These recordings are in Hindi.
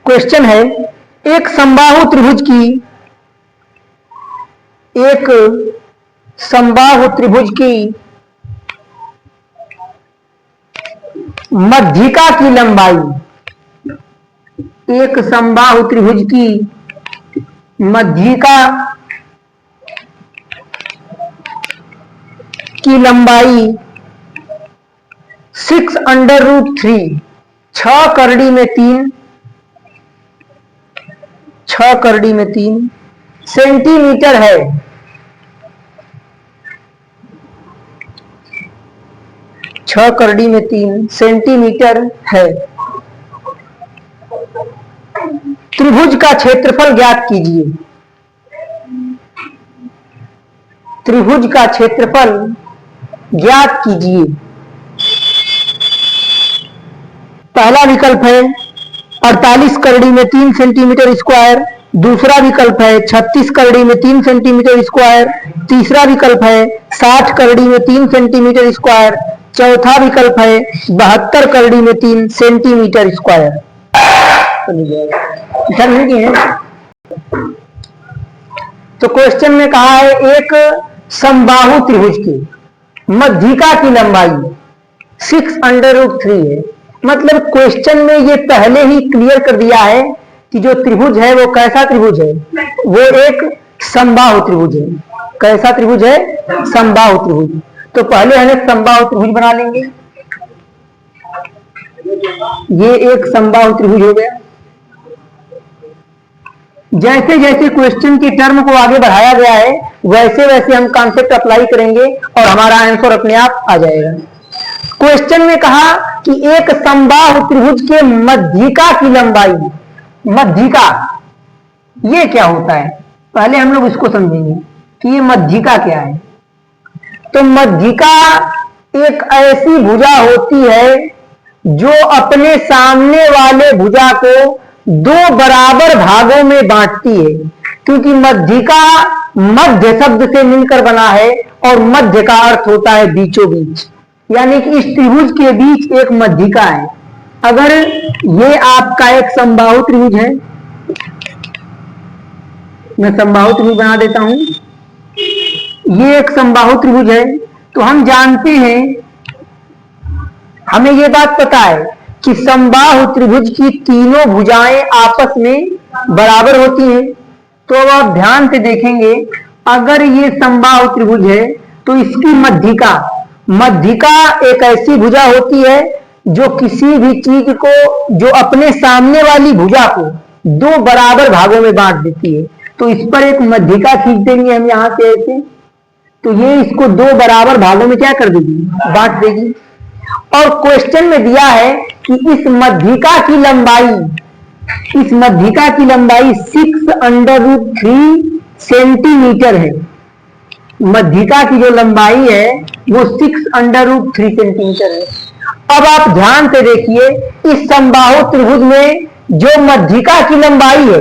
क्वेश्चन है, एक समबाहु त्रिभुज की मध्यिका की लंबाई, एक समबाहु त्रिभुज की मध्यिका की लंबाई 6√3 6 करड़ी में 3 सेंटीमीटर है। छह करड़ी में 3 सेंटीमीटर है। त्रिभुज का क्षेत्रफल ज्ञात कीजिए। त्रिभुज का क्षेत्रफल ज्ञात कीजिए। पहला विकल्प है 48 करड़ी में 3 सेंटीमीटर स्क्वायर, दूसरा विकल्प है 36 करड़ी में 3 सेंटीमीटर स्क्वायर, तीसरा विकल्प है 60 करड़ी में 3 सेंटीमीटर स्क्वायर, चौथा विकल्प है 72 करड़ी में 3 सेंटीमीटर स्क्वायर। तो क्वेश्चन में कहा है एक समबाहु त्रिभुज की मध्यिका की लंबाई 6√3 है। मतलब क्वेश्चन में ये पहले ही क्लियर कर दिया है कि जो त्रिभुज है वो कैसा त्रिभुज है, वो एक समबाहु त्रिभुज है। कैसा त्रिभुज है? समबाहु त्रिभुज। तो पहले हमें समबाहु त्रिभुज बना लेंगे। ये एक समबाहु त्रिभुज हो गया। जैसे जैसे क्वेश्चन की टर्म को आगे बढ़ाया गया है वैसे वैसे हम कॉन्सेप्ट अप्लाई करेंगे और हमारा आंसर अपने आप आ जाएगा। क्वेश्चन में कहा कि एक समबाहु त्रिभुज के मध्यिका की लंबाई, मध्यिका ये क्या होता है, पहले हम लोग इसको समझेंगे कि ये मध्यिका क्या है। तो मध्यिका एक ऐसी भुजा होती है जो अपने सामने वाले भुजा को दो बराबर भागों में बांटती है, क्योंकि मध्यिका मध्य शब्द से मिलकर बना है और मध्य का अर्थ होता है बीचों बीच, यानी कि इस त्रिभुज के बीच एक मध्यिका है। अगर ये आपका एक समबाहु त्रिभुज है, मैं समबाहु त्रिभुज बना देता हूं, ये एक समबाहु त्रिभुज है, तो हम जानते हैं, हमें ये बात पता है कि समबाहु त्रिभुज की तीनों भुजाएं आपस में बराबर होती हैं। तो अब आप ध्यान से देखेंगे, अगर ये समबाहु त्रिभुज है तो इसकी मध्यिका एक ऐसी भुजा होती है जो किसी भी चीज को, जो अपने सामने वाली भुजा को दो बराबर भागों में बांट देती है। तो इस पर एक मध्यिका खींच देंगे हम यहां से ऐसे, तो ये इसको दो बराबर भागों में क्या कर देगी, बांट देगी। और क्वेश्चन में दिया है कि इस मध्यिका की लंबाई 6√3 सेंटीमीटर है। मध्यिका की जो लंबाई है वो 6√3 सेंटीमीटर है। अब आप ध्यान से देखिए, इस समबाहु त्रिभुज में जो मध्यिका की लंबाई है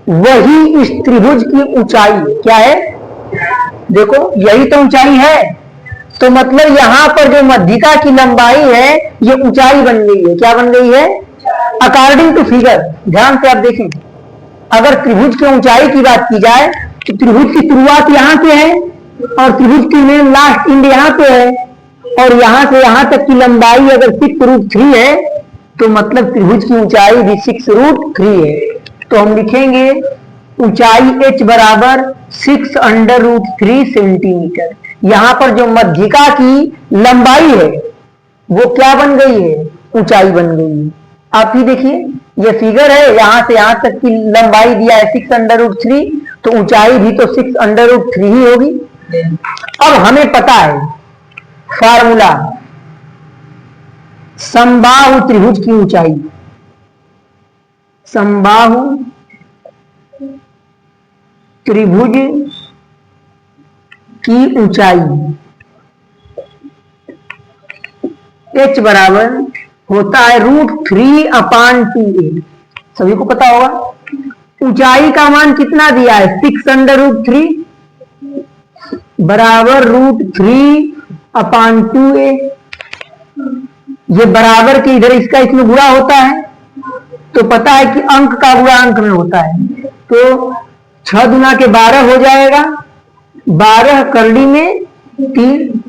वही इस त्रिभुज की ऊंचाई है। क्या है? देखो, यही तो ऊंचाई है। तो मतलब यहां पर जो मध्यिका की लंबाई है ये ऊंचाई बन गई है। क्या बन गई है? According to figure. ध्यान से आप देखें, अगर त्रिभुज की ऊंचाई की बात की जाए तो त्रिभुज की शुरुआत यहां से है और त्रिभुज की मेन लास्ट एंड यहां पे है, और यहां से यहां तक की लंबाई अगर 6√3 है तो मतलब त्रिभुज की ऊंचाई भी 6√3 है। तो हम लिखेंगे ऊंचाई h बराबर 6√3 सेंटीमीटर। यहां पर जो मध्यिका की लंबाई है वो क्या बन गई है? ऊंचाई बन गई है। आप ही देखिए, ये फिगर है, यहां से यहां तक की लंबाई दिया है 6√3, तो ऊंचाई भी तो 6√3 ही होगी। अब हमें पता है फार्मूला, समबाहु त्रिभुज की ऊंचाई, समबाहु त्रिभुज की ऊंचाई h बराबर होता है √3/2a। सभी को पता होगा ऊंचाई का मान कितना दिया है, 6√3 बराबर √3/2a। ये बराबर के इधर इसका इसमें गुणा होता है तो पता है कि अंक का गुणा अंक में होता है, तो 6 दुना के 12 हो जाएगा, 12 करड़ी में 3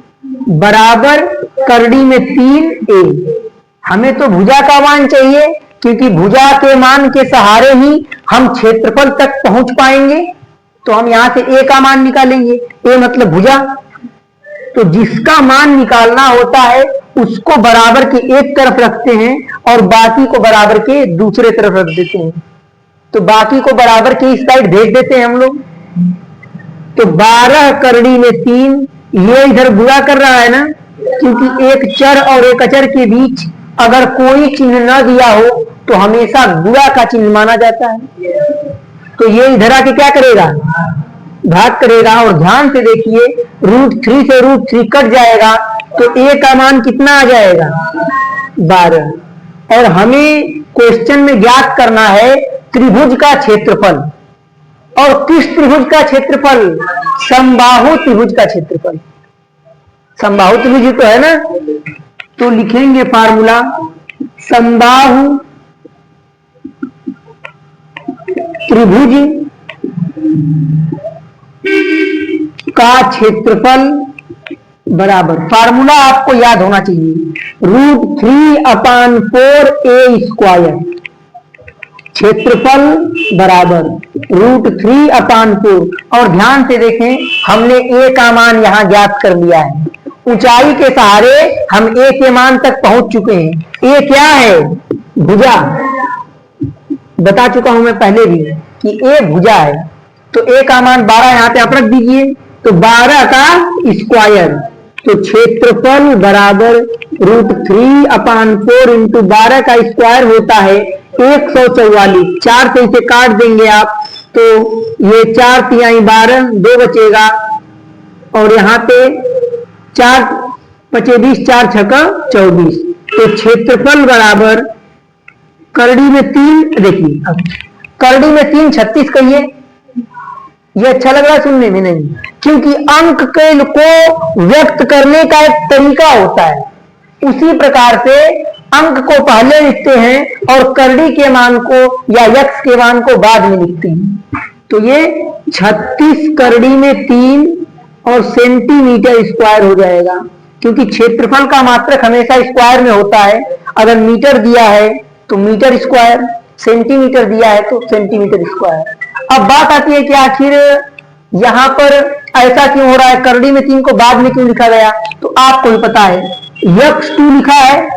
बराबर करड़ी में 3a। हमें तो भुजा का मान चाहिए, क्योंकि भुजा के मान के सहारे ही हम क्षेत्रफल तक पहुंच पाएंगे। तो हम यहां से a का मान निकालेंगे, a मतलब भुजा। तो जिसका मान निकालना होता है उसको बराबर के एक तरफ रखते हैं और बाकी को बराबर के दूसरे तरफ रख देते हैं। तो बाकी को बराबर के इस साइड भेज देते हैं हम लोग। तो 12 करड़ी में 3, ये इधर गुणा कर रहा है ना, क्योंकि एक चर और एक अचर के बीच अगर कोई चिन्ह न दिया हो तो हमेशा गुणा का चिन्ह माना जाता है। तो ये इधर आके क्या करेगा, भाग करेगा। और ध्यान से देखिए, √3 से √3 कट जाएगा तो a का मान कितना आ जाएगा, 12। और हमें क्वेश्चन में ज्ञात करना है त्रिभुज का क्षेत्रफल। और किस त्रिभुज का क्षेत्रफल, समबाहु त्रिभुज का क्षेत्रफल। समबाहु त्रिभुज तो है ना, तो लिखेंगे फार्मूला, समबाहु त्रिभुज का क्षेत्रफल बराबर, फार्मूला आपको याद होना चाहिए, √3/4a²। क्षेत्रफल बराबर √3/4। और ध्यान से देखें, हमने a का मान यहां ज्ञात कर लिया है। ऊंचाई के सहारे हम a के मान तक पहुंच चुके हैं। a क्या है, भुजा। बता चुका हूं मैं पहले भी कि a भुजा है। तो a का मान 12 यहां पे आप रख दीजिए, तो 12 का स्क्वायर। तो क्षेत्रफल बराबर √3/4 इंटू 12 का स्क्वायर होता है 144। 4 से इसे काट देंगे आप, तो ये 4 तिहाई 12, 2 बचेगा। और यहाँ पे 4 पचे 20, 4 छक्का 24। तो क्षेत्रफल बराबर करड़ी में 3, देखिए अब करड़ी में 3 36 कहिए। ये अच्छा लग रहा है सुनने में? नहीं, क्योंकि अंक को व्यक्त करने का एक तरीका होता है। उसी प्रकार से अंक को पहले लिखते हैं और करड़ी के मान को या यक्ष के मान को बाद में लिखते हैं। तो ये 36 करड़ी में 3 और सेंटीमीटर स्क्वायर हो जाएगा, क्योंकि क्षेत्रफल का मात्रक हमेशा स्क्वायर में होता है। अगर मीटर दिया है तो मीटर स्क्वायर, सेंटीमीटर दिया है तो सेंटीमीटर स्क्वायर। अब बात आती है कि आखिर यहां पर ऐसा क्यों हो रहा है, करड़ी में 3 को बाद में क्यों लिखा गया? तो आपको भी पता है, x2 लिखा है,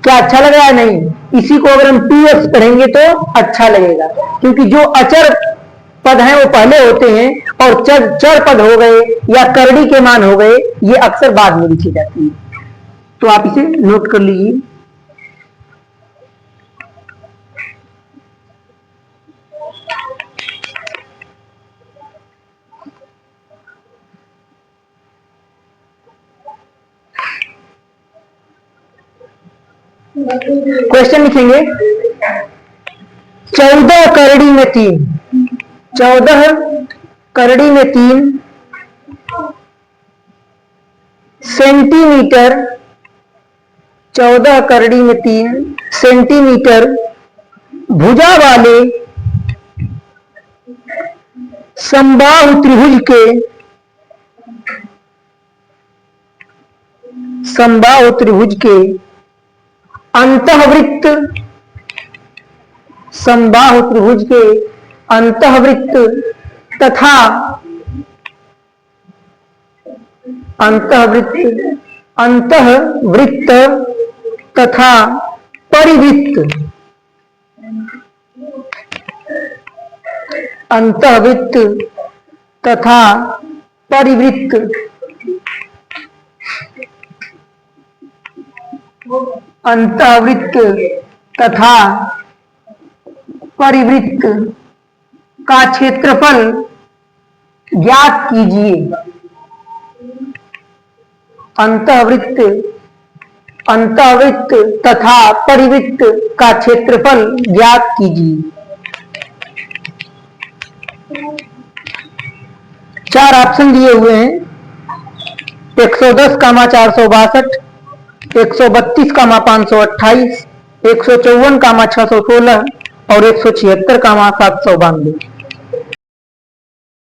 क्या अच्छा लग रहा है? नहीं। इसी को अगर हम 2x पढ़ेंगे तो अच्छा लगेगा, क्योंकि जो अचर पद हैं वो पहले होते हैं और चर पद हो गए या करड़ी के मान हो गए, ये अक्सर बाद में लिखी जाती है। तो आप इसे नोट कर लीजिए। क्वेश्चन लिखेंगे, 14 करड़ी में 3, 14 करड़ी में 3 सेंटीमीटर, 14 करड़ी में 3 सेंटीमीटर भुजा वाले समबाहु त्रिभुज के, समबाहु त्रिभुज के अंतःवृत्त, समबाहु त्रिभुज के अंतःवृत्त तथा अंतःवृत्त तथा परिवृत्त, अंतःवृत्त तथा परिवृत्त अंतःवृत्त तथा परिवृत्त का क्षेत्रफल ज्ञात कीजिए। अंतःवृत्त तथा परिवृत्त का क्षेत्रफल ज्ञात कीजिए। 4 ऑप्शन दिए हुए हैं, 110, 462, 132, 528, 154, 616, और 176 का मान 792।